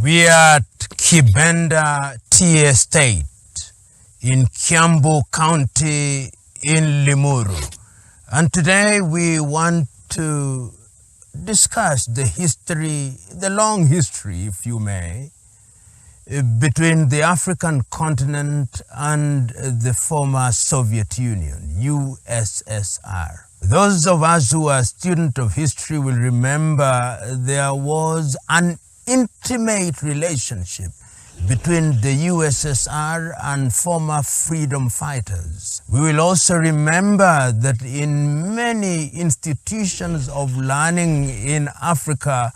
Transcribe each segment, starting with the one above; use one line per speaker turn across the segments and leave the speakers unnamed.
We are at Kibenda Tea Estate in Kiambu County in Limuru. And today we want to discuss the history, the long history, if you may, between the African continent and the former Soviet Union, USSR. Those of us who are students of history will remember there was an intimate relationship between the USSR and former freedom fighters. We will also remember that in many institutions of learning in Africa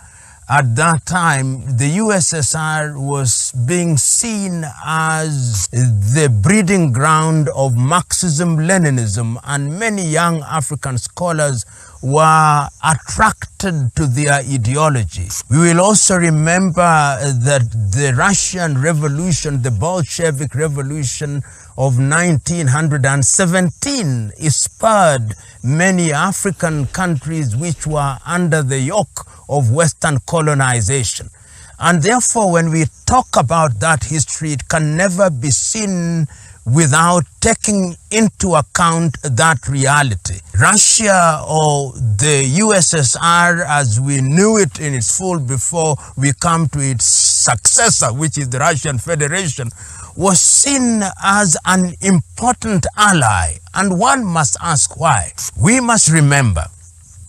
at that time, the USSR was being seen as the breeding ground of Marxism-Leninism, and many young African scholars were attracted to their ideology. We will also remember that the Russian Revolution, the Bolshevik Revolution of 1917, spurred many African countries which were under the yoke of Western colonization. And therefore, when we talk about that history, it can never be seen without taking into account that reality. Russia, or the USSR as we knew it in its full before we come to its successor, which is the Russian Federation, was seen as an important ally. And one must ask why. We must remember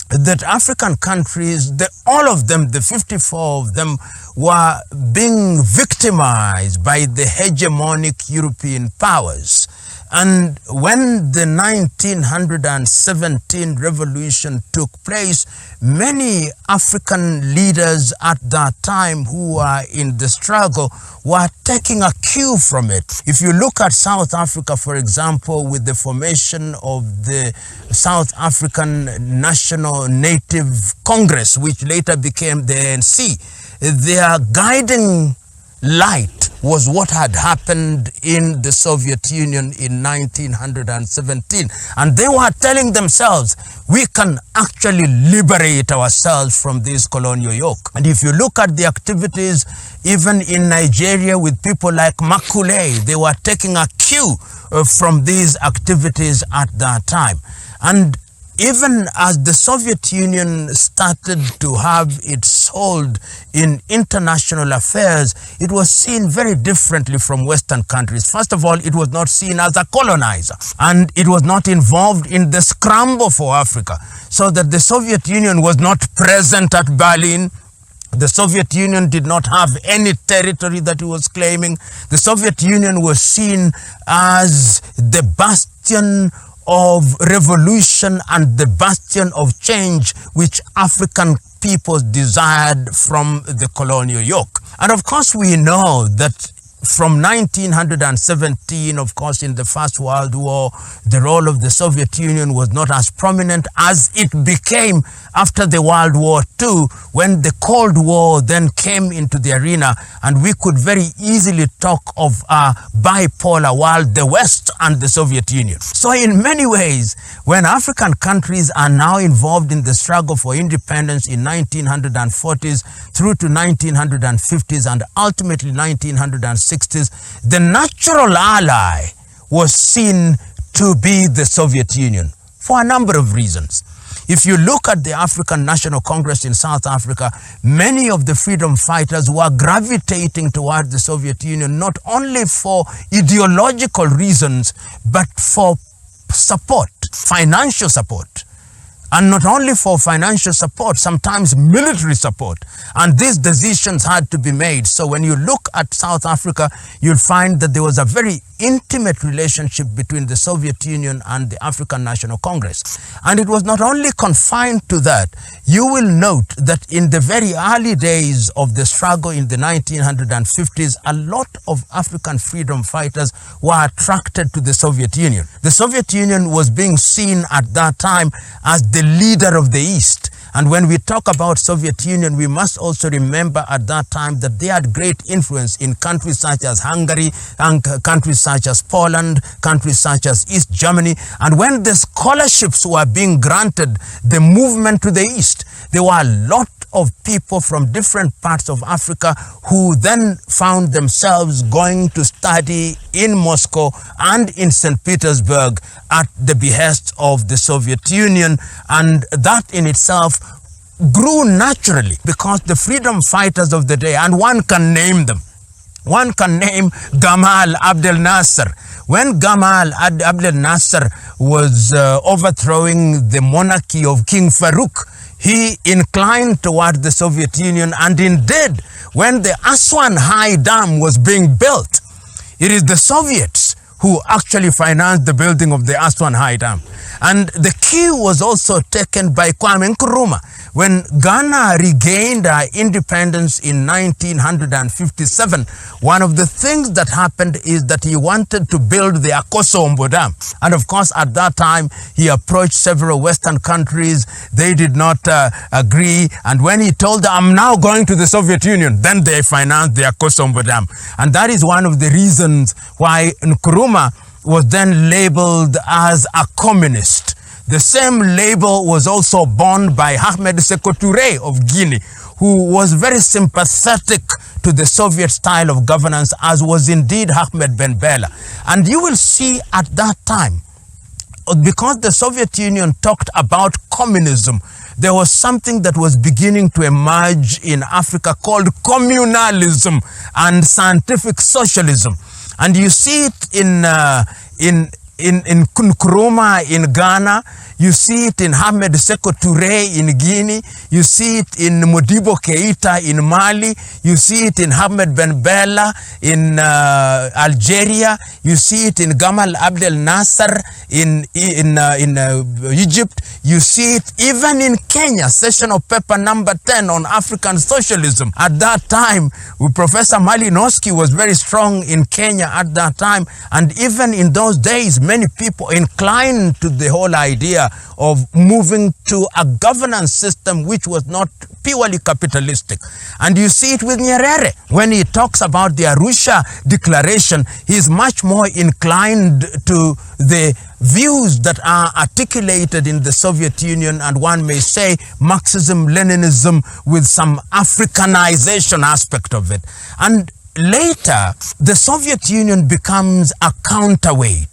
that African countries, all of them, the 54 of them, were being victimized by the hegemonic European powers. And when the 1917 revolution took place, many African leaders at that time who were in the struggle were taking a cue from it. If you look at South Africa, for example, with the formation of the South African National Native Congress, which later became the ANC, their guiding light was what had happened in the Soviet Union in 1917. And they were telling themselves, we can actually liberate ourselves from this colonial yoke. And if you look at the activities, even in Nigeria with people like Makule, they were taking a cue from these activities at that time. And even as the Soviet Union started to have its hold in international affairs, it was seen very differently from Western countries. First of all, it was not seen as a colonizer, and it was not involved in the scramble for Africa, so that the Soviet Union was not present at Berlin. The Soviet Union did not have any territory that it was claiming. The Soviet Union was seen as the bastion of revolution and the bastion of change which African peoples desired from the colonial yoke. And of course we know that from 1917, of course, in the First World War, the role of the Soviet Union was not as prominent as it became after the World War II, when the Cold War then came into the arena, and we could very easily talk of a bipolar world, the West and the Soviet Union. So in many ways, when African countries are now involved in the struggle for independence in 1940s through to 1950s and ultimately 1960s, the natural ally was seen to be the Soviet Union for a number of reasons. If you look at the African National Congress in South Africa, many of the freedom fighters were gravitating toward the Soviet Union, not only for ideological reasons, but for support, financial support. And not only for financial support, sometimes military support. And these decisions had to be made. So when you look at South Africa, you'll find that there was a very intimate relationship between the Soviet Union and the African National Congress. And it was not only confined to that. You will note that in the very early days of the struggle in the 1950s, a lot of African freedom fighters were attracted to the Soviet Union. The Soviet Union was being seen at that time as the leader of the East. And when we talk about Soviet Union, we must also remember at that time that they had great influence in countries such as Hungary, and countries such as Poland, countries such as East Germany. And when the scholarships were being granted, the movement to the East, there were a lot of people from different parts of Africa who then found themselves going to study in Moscow and in St. Petersburg at the behest of the Soviet Union. And that in itself grew naturally because the freedom fighters of the day, and one can name them. One can name Gamal Abdel Nasser. When Gamal Abdel Nasser was overthrowing the monarchy of King Farouk, he inclined toward the Soviet Union, and indeed, when the Aswan High Dam was being built, it is the Soviets who actually financed the building of the Aswan High Dam. And the key was also taken by Kwame Nkrumah. When Ghana regained independence in 1957, one of the things that happened is that he wanted to build the Akosombo Dam. And of course, at that time, he approached several Western countries. They did not agree. And when he told them, I'm now going to the Soviet Union, then they financed the Akosombo Dam. And that is one of the reasons why Nkrumah was then labeled as a communist. The same label was also borne by Ahmed Sékou Touré of Guinea, who was very sympathetic to the Soviet style of governance, as was indeed Ahmed Ben Bella. And you will see at that time, because the Soviet Union talked about communism, there was something that was beginning to emerge in Africa called communalism and scientific socialism. And you see it in Nkrumah in Ghana, you see it in Ahmed Sékou Touré in Guinea, you see it in Modibo Keïta in Mali, you see it in Ahmed Ben Bella in Algeria, you see it in Gamal Abdel Nasser in Egypt, you see it even in Kenya, session of paper number 10 on African socialism. At that time, Professor Malinowski was very strong in Kenya at that time, and even in those days, many people inclined to the whole idea of moving to a governance system which was not purely capitalistic. And you see it with Nyerere. When he talks about the Arusha Declaration, he is much more inclined to the views that are articulated in the Soviet Union, and one may say Marxism-Leninism with some Africanization aspect of it. And later, the Soviet Union becomes a counterweight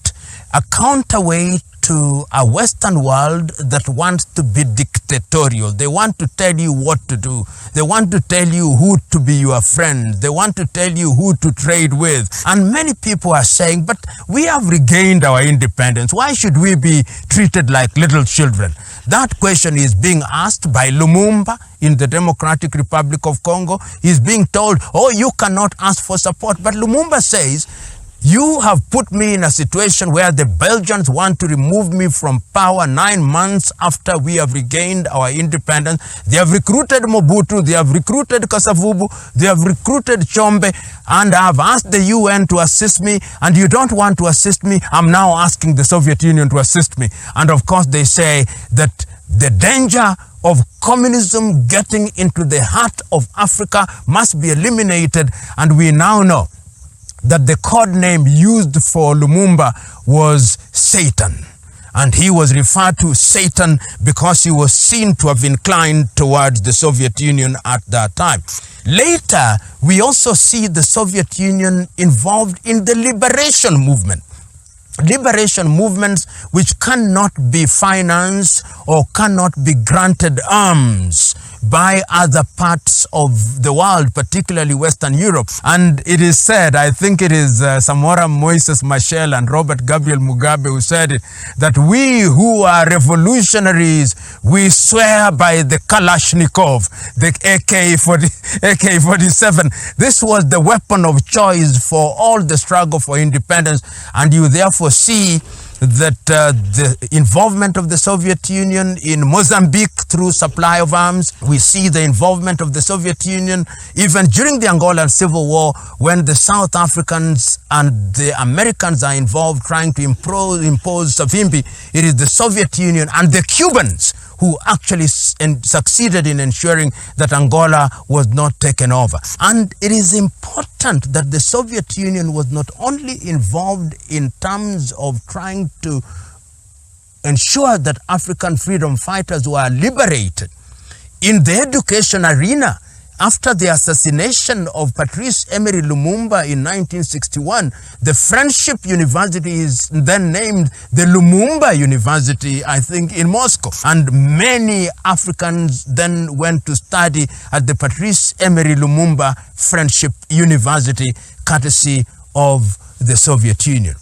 to a Western world that wants to be dictatorial. They want to tell you what to do. They want to tell you who to be your friend. They want to tell you who to trade with. And many people are saying, but we have regained our independence. Why should we be treated like little children? That question is being asked by Lumumba in the Democratic Republic of Congo. He's being told, oh, you cannot ask for support. But Lumumba says, you have put me in a situation where the Belgians want to remove me from power 9 months after we have regained our independence. They have recruited Mobutu, they have recruited Kasavubu, they have recruited Chombe, and I have asked the UN to assist me, and you don't want to assist me. I'm now asking the Soviet Union to assist me. And of course they say that the danger of communism getting into the heart of Africa must be eliminated, and we now know that the code name used for Lumumba was Satan. And he was referred to Satan because he was seen to have inclined towards the Soviet Union at that time. Later, we also see the Soviet Union involved in the liberation movement. Liberation movements which cannot be financed or cannot be granted arms by other parts of the world, particularly Western Europe. And it is said, I think it is Samora Moises Machel and Robert Gabriel Mugabe who said it, that we who are revolutionaries, we swear by the Kalashnikov, the AK-47. This was the weapon of choice for all the struggle for independence. And you therefore see that the involvement of the Soviet Union in Mozambique through supply of arms. We see the involvement of the Soviet Union even during the Angolan Civil War, when the South Africans and the Americans are involved trying to impose Savimbi. It is the Soviet Union and the Cubans who actually succeeded in ensuring that Angola was not taken over. And it is important that the Soviet Union was not only involved in terms of trying to ensure that African freedom fighters were liberated. In the education arena, after the assassination of Patrice Emery Lumumba in 1961, the Friendship University is then named the Lumumba University, I think, in Moscow. And many Africans then went to study at the Patrice Emery Lumumba Friendship University, courtesy of the Soviet Union.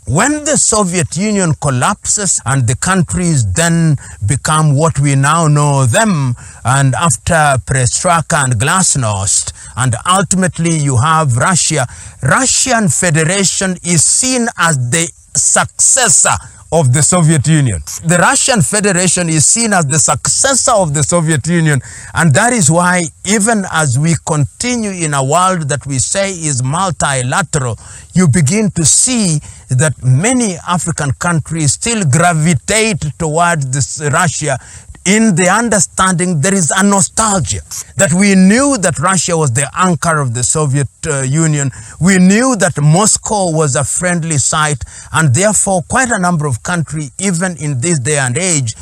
When the Soviet Union collapses and the countries then become what we now know them, and after Perestroika and Glasnost, and ultimately you have Russia, Russian Federation is seen as the successor of the Soviet Union. The Russian Federation is seen as the successor of the Soviet Union, and that is why even as we continue in a world that we say is multilateral, you begin to see that many African countries still gravitate towards this Russia, in the understanding there is a nostalgia that we knew that Russia was the anchor of the Soviet Union. We knew that Moscow was a friendly site, and therefore quite a number of countries, even in this day and age,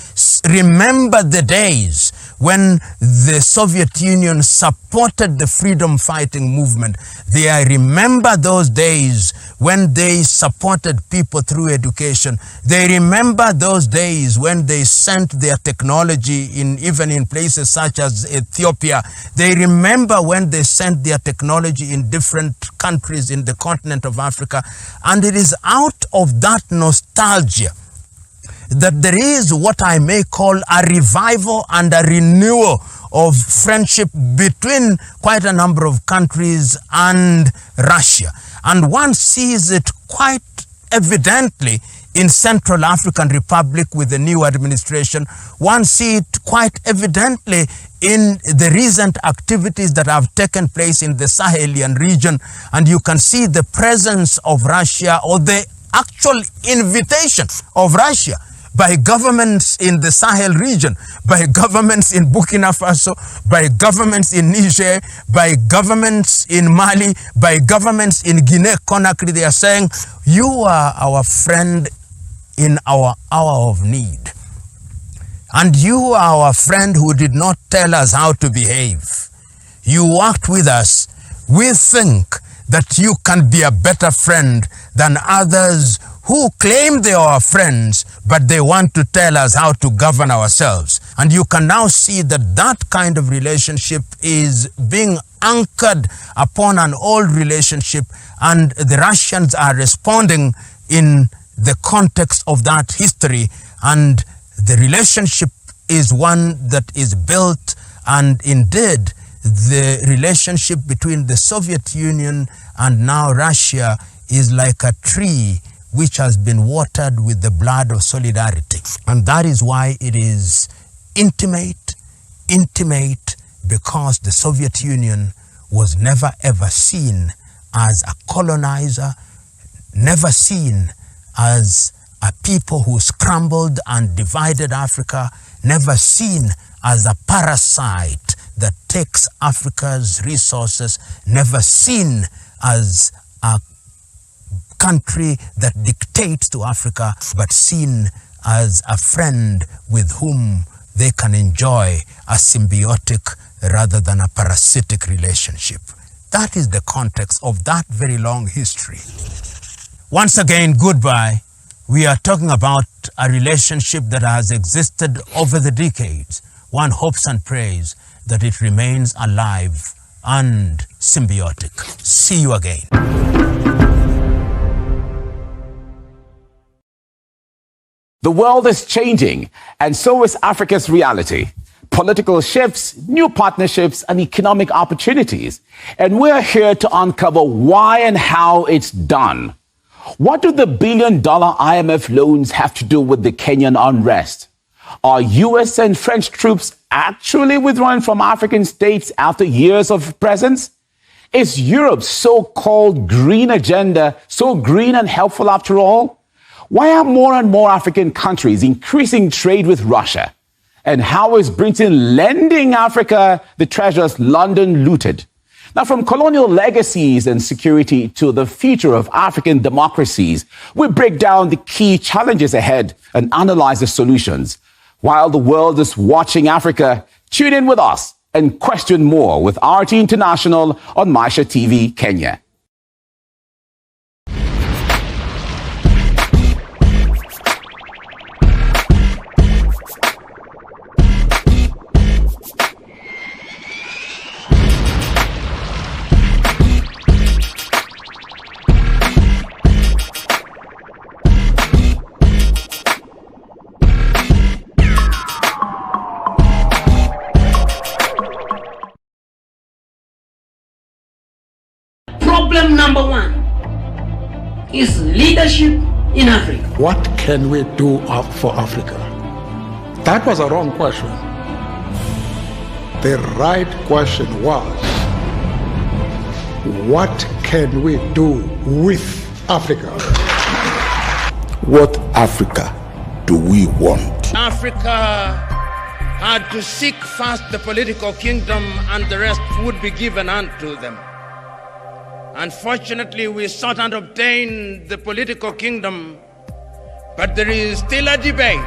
remember the days when the Soviet Union supported the freedom fighting movement. They remember those days when they supported people through education. They remember those days when they sent their technology even in places such as Ethiopia. They remember when they sent their technology in different countries in the continent of Africa. And it is out of that nostalgia that there is what I may call a revival and a renewal of friendship between quite a number of countries and Russia. And one sees it quite evidently in Central African Republic with the new administration. One sees it quite evidently in the recent activities that have taken place in the Sahelian region. And you can see the presence of Russia, or the actual invitation of Russia, by governments in the Sahel region, by governments in Burkina Faso, by governments in Niger, by governments in Mali, by governments in Guinea-Conakry. They are saying, you are our friend in our hour of need. And you are our friend who did not tell us how to behave. You worked with us. We think that you can be a better friend than others who claim they are friends, but they want to tell us how to govern ourselves. And you can now see that that kind of relationship is being anchored upon an old relationship, and the Russians are responding in the context of that history. And the relationship is one that is built, and indeed the relationship between the Soviet Union and now Russia is like a tree which has been watered with the blood of solidarity. And that is why it is intimate, because the Soviet Union was never ever seen as a colonizer, never seen as a people who scrambled and divided Africa, never seen as a parasite that takes Africa's resources, never seen as a country that dictates to Africa, but seen as a friend with whom they can enjoy a symbiotic rather than a parasitic relationship. That is the context of that very long history. Once again, goodbye. We are talking about a relationship that has existed over the decades. One hopes and prays that it remains alive and symbiotic. See you again.
The world is changing, and so is Africa's reality. Political shifts, new partnerships, and economic opportunities. And we're here to uncover why and how it's done. What do the billion-dollar IMF loans have to do with the Kenyan unrest? Are US and French troops actually withdrawing from African states after years of presence? Is Europe's so-called green agenda so green and helpful after all? Why are more and more African countries increasing trade with Russia? And how is Britain lending Africa the treasures London looted? Now, from colonial legacies and security to the future of African democracies, we break down the key challenges ahead and analyze the solutions. While the world is watching Africa, Tune in with us and question more with RT International on Maisha TV Kenya.
Problem number one is leadership in Africa.
What can we do for Africa? That was a wrong question. The right question was, what can we do with Africa?
What Africa do we want?
Africa had to seek first the political kingdom, and the rest would be given unto them. Unfortunately, we sought and obtained the political kingdom, but there is still a debate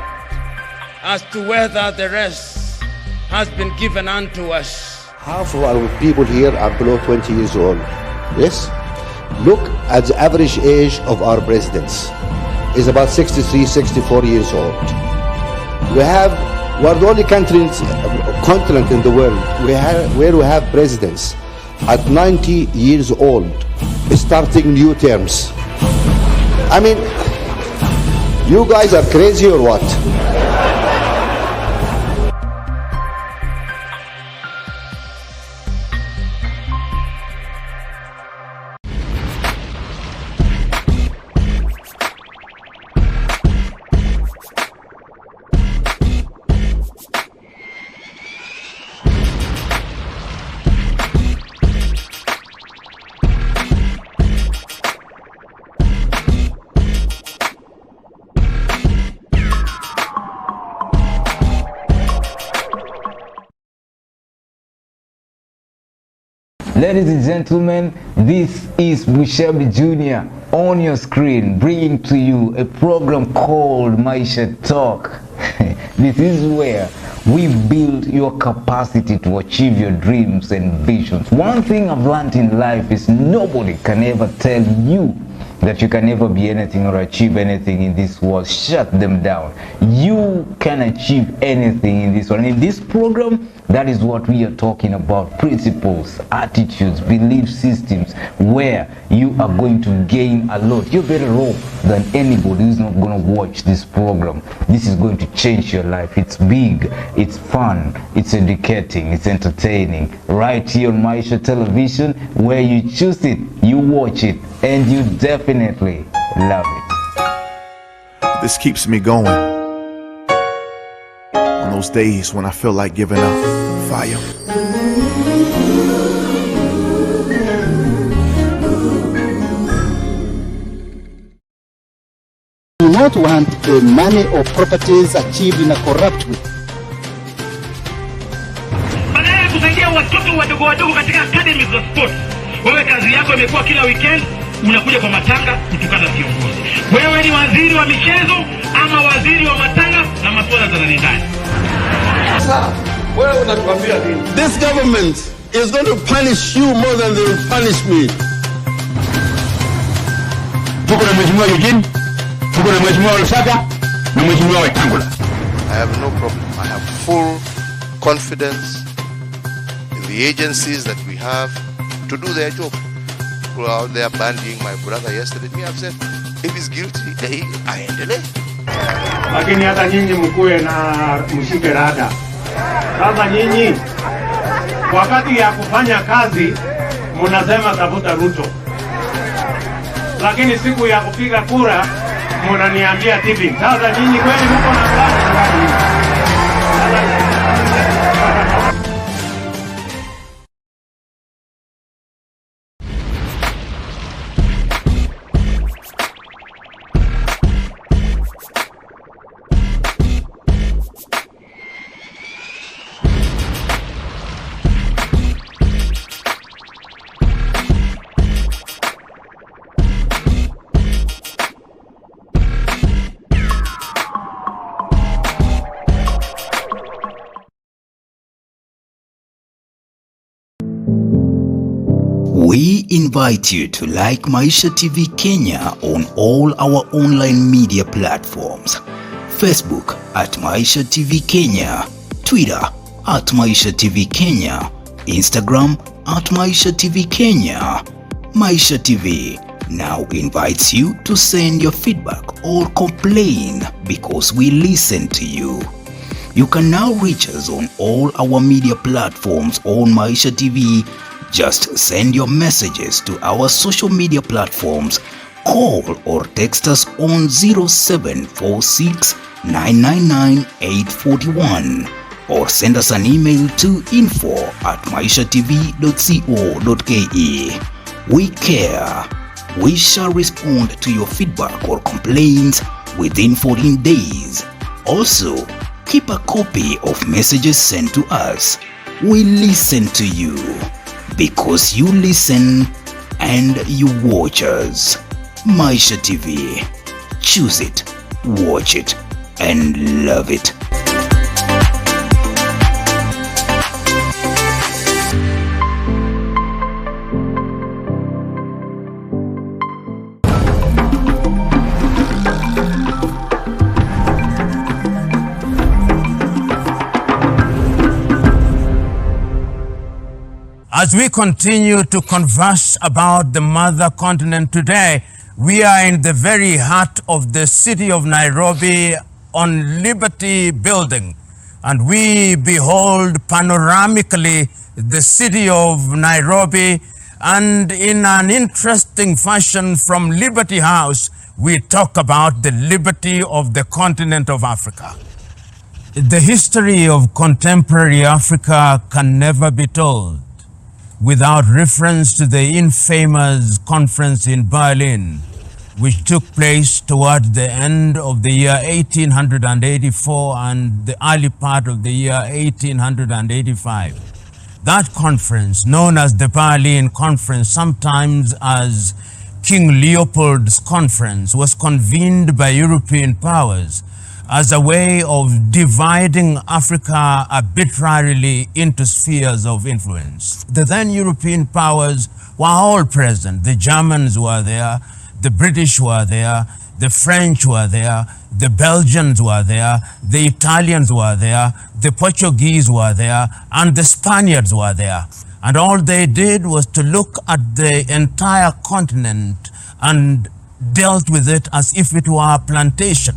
as to whether the rest has been given unto us.
Half of our people here are below 20 years old. Yes? Look at the average age of our presidents. Is about 63, 64 years old. We're the only continent in the world where we have presidents at 90 years old, starting new terms. I mean, you guys are crazy or what?
Ladies and gentlemen, this is Mushabi Jr. on your screen, bringing to you a program called Maisha Talk. This is where we build your capacity to achieve your dreams and visions. One thing I've learned in life is nobody can ever tell you that you can never be anything or achieve anything in this world. Shut them down. You can achieve anything in this world. And in this program, that is what we are talking about. Principles, attitudes, belief systems, where you are going to gain a lot. You're better off than anybody who's not going to watch this program. This is going to change your life. It's big, it's fun, it's educating, it's entertaining. Right here on Maisha Television, where you choose it, you watch it, and you definitely love it.
This keeps me going on those days when I feel like giving up. Fire.
Do not want the money or properties achieved in a corrupt way.
Badala ya kusaidia watoto wadogo wadogo katika academy za sport, wewe kazi yako imekuwa kila weekend unakuja kwa matanga kutukana viongozi. Wewe ni waziri wa michezo ama waziri wa matanga na masuala za ndani.
Sasa wewe unatuambia nini? This government is going to punish you more than they will punish me.
Tuko na mheshimiwa Eugene, tuko na mheshimiwa Lusaka na mheshimiwa Wetangula.
I have no problem. I have full confidence in the agencies that we have to do their job. Who are out there bandying my brother yesterday. Me, I've said, if he's guilty, aendelee.
Lakini hata nyinyi mkuwe na mshike rada. Sasa nyinyi wakati ya kufanya kazi mnasema tafuta Ruto, lakini siku ya kupiga kura mnaniambia tipping. Sasa nyinyi kweli mko na plani?
invite you to like Maisha TV Kenya on all our online media platforms. Facebook at Maisha TV Kenya, Twitter at Maisha TV Kenya, Instagram at Maisha TV Kenya. Maisha TV now invites you to send your feedback or complain because we listen to you. You can now reach us on all our media platforms on Maisha TV. Just send your messages to our social media platforms, call or text us on 0746 999 841 or send us an email to info@maishatv.co.ke. We care. We shall respond to your feedback or complaints within 14 days. Also, keep a copy of messages sent to us. We listen to you because you listen and you watch us. Maisha TV. Choose it, watch it, and love it.
As we continue to converse about the mother continent today, we are in the very heart of the city of Nairobi on Liberty Building, and we behold panoramically the city of Nairobi, and in an interesting fashion from Liberty House, we talk about the liberty of the continent of Africa. The history of contemporary Africa can never be told without reference to the infamous conference in Berlin, which took place toward the end of the year 1884 and the early part of the year 1885. That conference, known as the Berlin Conference, sometimes as King Leopold's Conference, was convened by European powers as a way of dividing Africa arbitrarily into spheres of influence. The then European powers were all present. The Germans were there, the British were there, the French were there, the Belgians were there, the Italians were there, the Portuguese were there, and the Spaniards were there. And all they did was to look at the entire continent and dealt with it as if it were a plantation,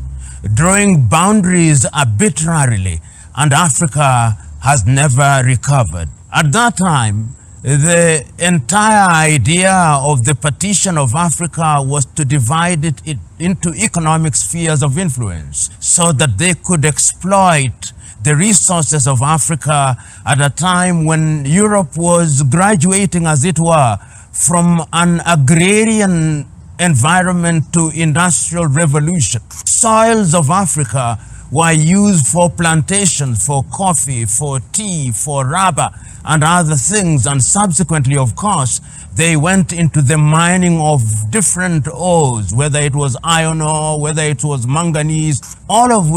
drawing boundaries arbitrarily, and Africa has never recovered. At that time, the entire idea of the partition of Africa was to divide it into economic spheres of influence so that they could exploit the resources of Africa at a time when Europe was graduating, as it were, from an agrarian environment to industrial revolution. Soils of Africa were used for plantations, for coffee, for tea, for rubber, and other things. And subsequently, of course, they went into the mining of different ores, whether it was iron ore, whether it was manganese. All of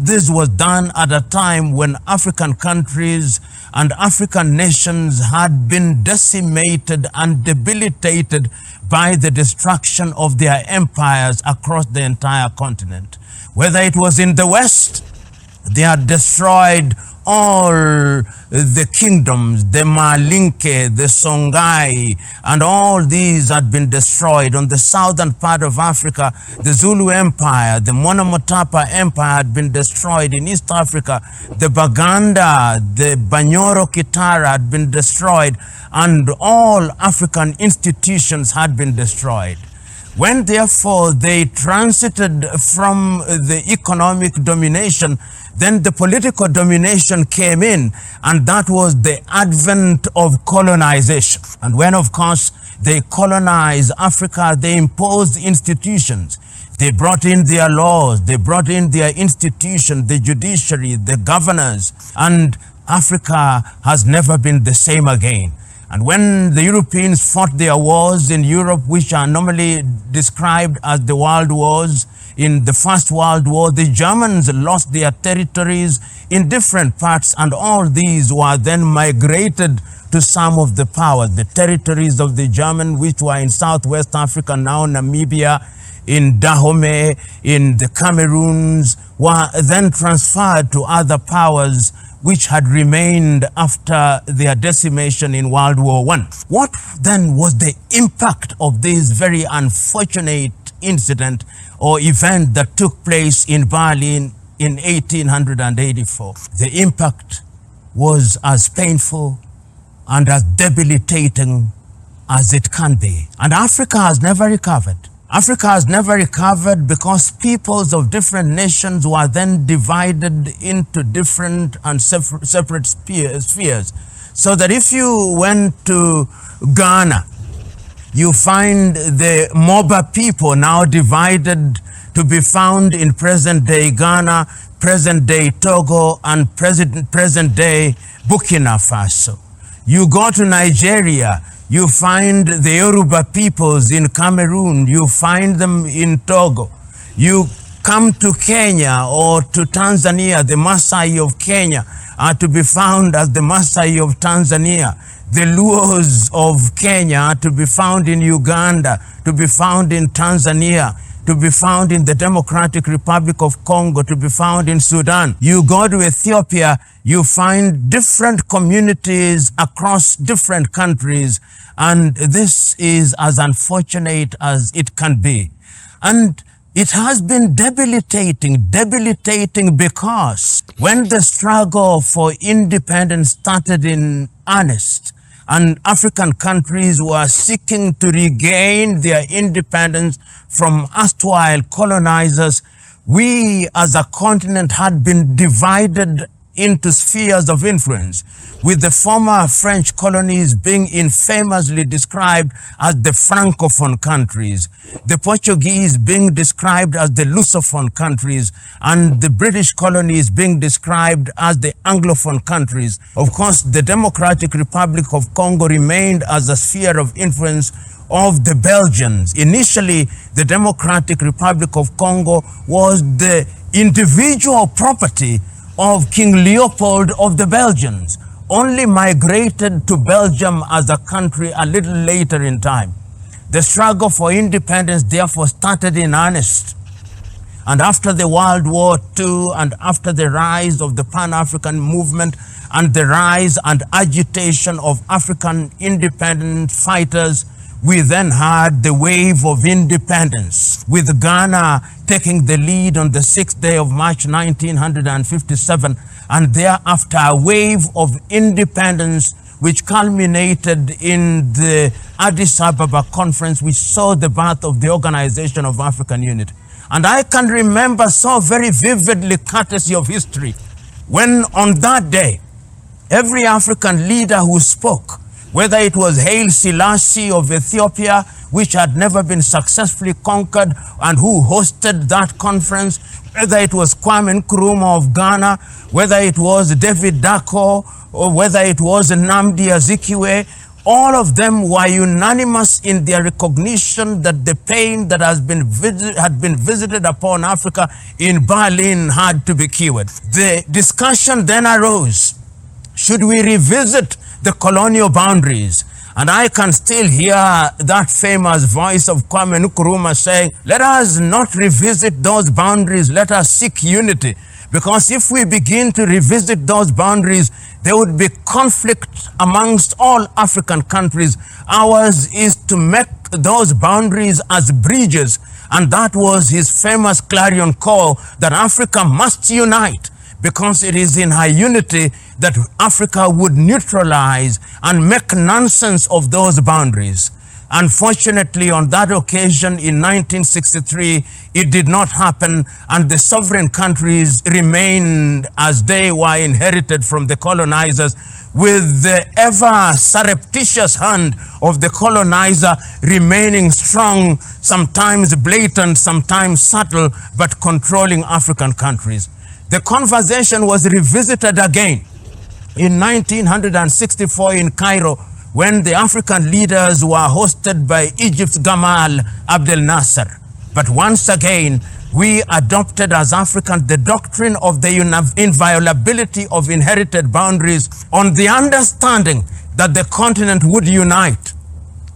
this was done at a time when African countries and African nations had been decimated and debilitated by the destruction of their empires across the entire continent. Whether it was in the West, they had destroyed all the kingdoms, the Malinke, the Songhai, and all these had been destroyed. On the southern part of Africa, the Zulu Empire, the Monomotapa Empire had been destroyed. In East Africa, the Baganda, the Banyoro Kitara had been destroyed, and all African institutions had been destroyed. When therefore they transited from the economic domination, then the political domination came in, and that was the advent of colonization. And when, of course, they colonized Africa, they imposed institutions. They brought in their laws, they brought in their institutions, the judiciary, the governors, and Africa has never been the same again. And when the Europeans fought their wars in Europe, which are normally described as the world wars, in the First World War, the Germans lost their territories in different parts, and all these were then migrated to to some of the powers. The territories of the German, which were in Southwest Africa, now Namibia, in Dahomey, in the Cameroons, were then transferred to other powers which had remained after their decimation in World War I. What then was the impact of this very unfortunate incident or event that took place in Berlin in 1884? The impact was as painful and as debilitating as it can be. And Africa has never recovered. Africa has never recovered because peoples of different nations were then divided into different and separate spheres. So that if you went to Ghana, you find the Moba people now divided to be found in present-day Ghana, present-day Togo, and present-day Burkina Faso. You go to Nigeria, you find the Yoruba peoples in Cameroon, you find them in Togo. You come to Kenya or to Tanzania, the Maasai of Kenya are to be found as the Maasai of Tanzania. The Luos of Kenya are to be found in Uganda, to be found in Tanzania, to be found in the Democratic Republic of Congo, to be found in Sudan. You go to Ethiopia, you find different communities across different countries, and this is as unfortunate as it can be. And it has been debilitating because when the struggle for independence started in earnest, and African countries were seeking to regain their independence from erstwhile colonizers, we as a continent had been divided into spheres of influence, with the former French colonies being infamously described as the Francophone countries, the Portuguese being described as the Lusophone countries, and the British colonies being described as the Anglophone countries. Of course, the Democratic Republic of Congo remained as a sphere of influence of the Belgians. Initially, the Democratic Republic of Congo was the individual property of King Leopold of the Belgians, only migrated to Belgium as a country a little later in time. The struggle for independence therefore started in earnest. And after the World War II and after the rise of the Pan-African movement and the rise and agitation of African independent fighters, we then had the wave of independence, with Ghana taking the lead on the 6th day of March 1957, and thereafter a wave of independence which culminated in the Addis Ababa conference, which saw the birth of the Organization of African Unity. And I can remember so very vividly, courtesy of history, when on that day, every African leader who spoke, whether it was Haile Selassie of Ethiopia, which had never been successfully conquered and who hosted that conference, whether it was Kwame Nkrumah of Ghana, whether it was David Dako, or whether it was Nnamdi Azikiwe, all of them were unanimous in their recognition that the pain that had been visited upon Africa in Berlin had to be cured. The discussion then arose, should we revisit the colonial boundaries? And I can still hear that famous voice of Kwame Nkrumah saying, let us not revisit those boundaries, let us seek unity. Because if we begin to revisit those boundaries, there would be conflict amongst all African countries. Ours is to make those boundaries as bridges. And that was his famous clarion call that Africa must unite, because it is in her unity that Africa would neutralize and make nonsense of those boundaries. Unfortunately, on that occasion in 1963, it did not happen, and the sovereign countries remained as they were inherited from the colonizers, with the ever surreptitious hand of the colonizer remaining strong, sometimes blatant, sometimes subtle, but controlling African countries. The conversation was revisited again in 1964 in Cairo, when the African leaders were hosted by Egypt's Gamal Abdel Nasser. But once again, we adopted as Africans the doctrine of the inviolability of inherited boundaries, on the understanding that the continent would unite.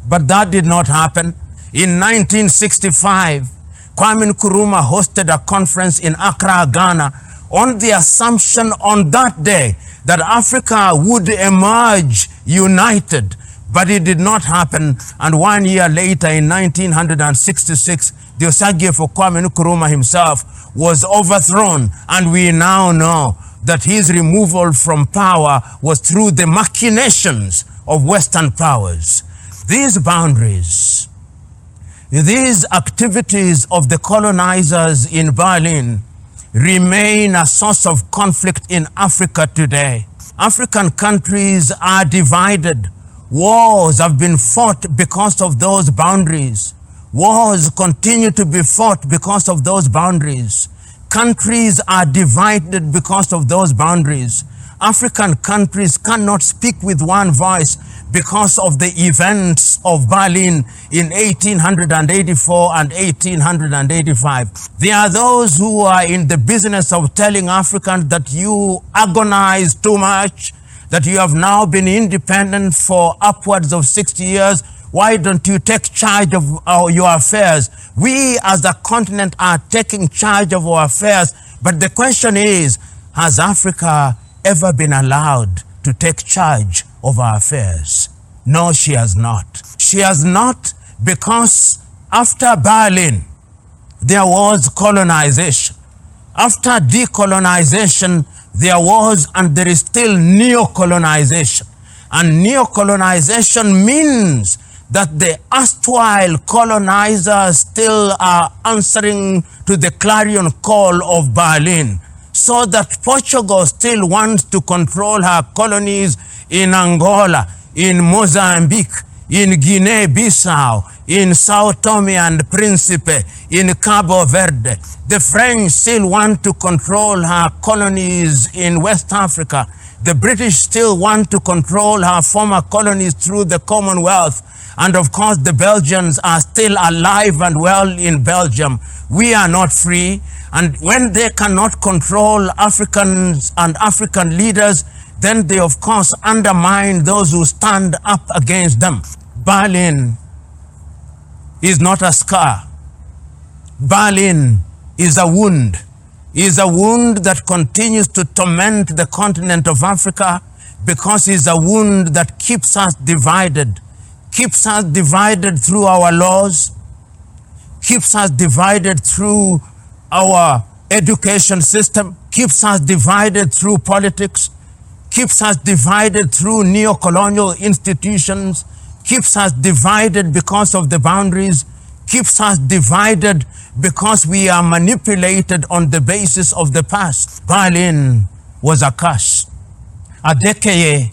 But that did not happen. In 1965, Kwame Nkrumah hosted a conference in Accra, Ghana, on the assumption on that day that Africa would emerge united. But it did not happen. And 1 year later, in 1966, the Osagie for Kwame Nkrumah himself was overthrown. And we now know that his removal from power was through the machinations of Western powers. These boundaries, these activities of the colonizers in Berlin remain a source of conflict in Africa today. African countries are divided. Wars have been fought because of those boundaries. Wars continue to be fought because of those boundaries. Countries are divided because of those boundaries. African countries cannot speak with one voice because of the events of Berlin in 1884 and 1885. There are those who are in the business of telling Africans that you agonize too much, that you have now been independent for upwards of 60 years. Why don't you take charge of your affairs? We as a continent are taking charge of our affairs. But the question is, has Africa ever been allowed to take charge of our affairs? No, she has not. She has not, because after Berlin, there was colonization. After decolonization, there was and there is still neocolonization. And neocolonization means that the erstwhile colonizers still are answering to the clarion call of Berlin, so that Portugal still wants to control her colonies in Angola, in Mozambique, in Guinea-Bissau, in Sao Tome and Principe, in Cabo Verde. The French still want to control her colonies in West Africa. The British still want to control her former colonies through the Commonwealth. And of course, the Belgians are still alive and well in Belgium. We are not free. And when they cannot control Africans and African leaders, then they of course undermine those who stand up against them. Berlin is not a scar. Berlin is a wound that continues to torment the continent of Africa, because it's a wound that keeps us divided through our laws, keeps us divided through our education system, keeps us divided through politics, keeps us divided through neo-colonial institutions, keeps us divided because of the boundaries, keeps us divided because we are manipulated on the basis of the past. Berlin was a curse. Adekeye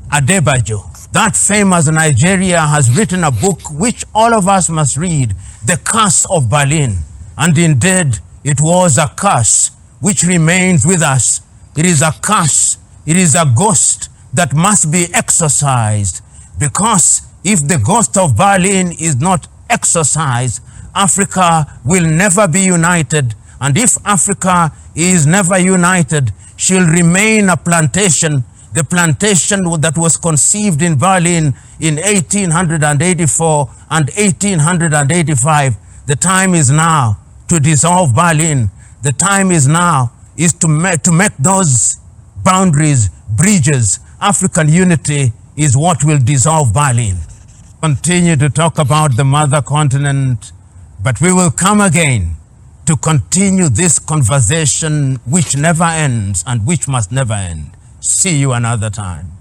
Adebayo, that famous Nigeria, has written a book which all of us must read, The Curse of Berlin. And indeed, it was a curse which remains with us. It is a curse. It is a ghost that must be exorcised, because if the ghost of Berlin is not exorcised, Africa will never be united. And if Africa is never united, she'll remain a plantation, the plantation that was conceived in Berlin in 1884 and 1885. The time is now to dissolve Berlin. The time is now to make those boundaries bridges. African unity is what will dissolve Berlin. Continue to talk about the mother continent, but we will come again to continue this conversation which never ends and which must never end. See you another time.